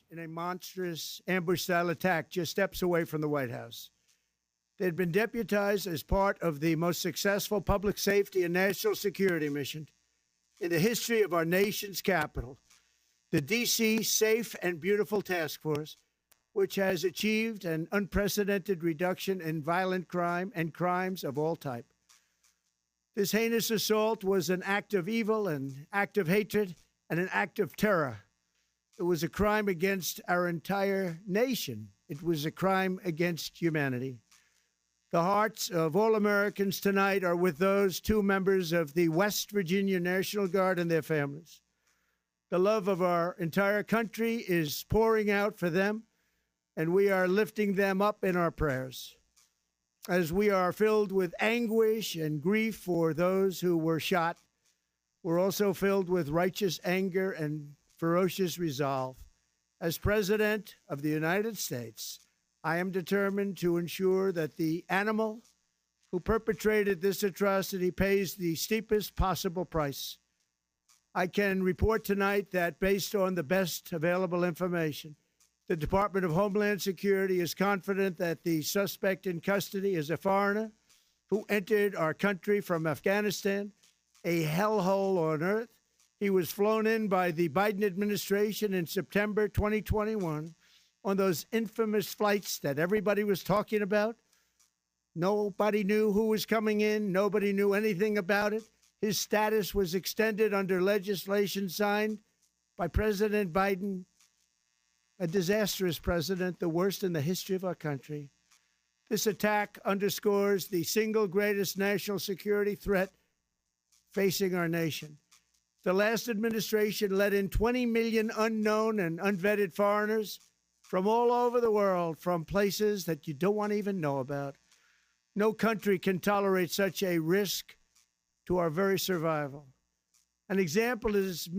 in a monstrous ambush-style attack just steps away from the White House. They'd been deputized as part of the most successful public safety and national security mission in the history of our nation's capital, the D.C. Safe and Beautiful Task Force, which has achieved an unprecedented reduction in violent crime and crimes of all type. This heinous assault was an act of evil, an act of hatred, and an act of terror. It was a crime against our entire nation. It was a crime against humanity. The hearts of all Americans tonight are with those two members of the West Virginia National Guard and their families. The love of our entire country is pouring out for them, and we are lifting them up in our prayers. As we are filled with anguish and grief for those who were shot, we're also filled with righteous anger and ferocious resolve. As President of the United States, I am determined to ensure that the animal who perpetrated this atrocity pays the steepest possible price. I can report tonight that based on the best available information, the Department of Homeland Security is confident that the suspect in custody is a foreigner who entered our country from Afghanistan, a hellhole on earth. He was flown in by the Biden administration in September 2021 on those infamous flights that everybody was talking about. Nobody knew who was coming in. Nobody knew anything about it. His status was extended under legislation signed by President Biden, a disastrous president, the worst in the history of our country. This attack underscores the single greatest national security threat facing our nation. The last administration let in 20 million unknown and unvetted foreigners from all over the world, from places that you don't want to even know about. No country can tolerate such a risk to our very survival. An example is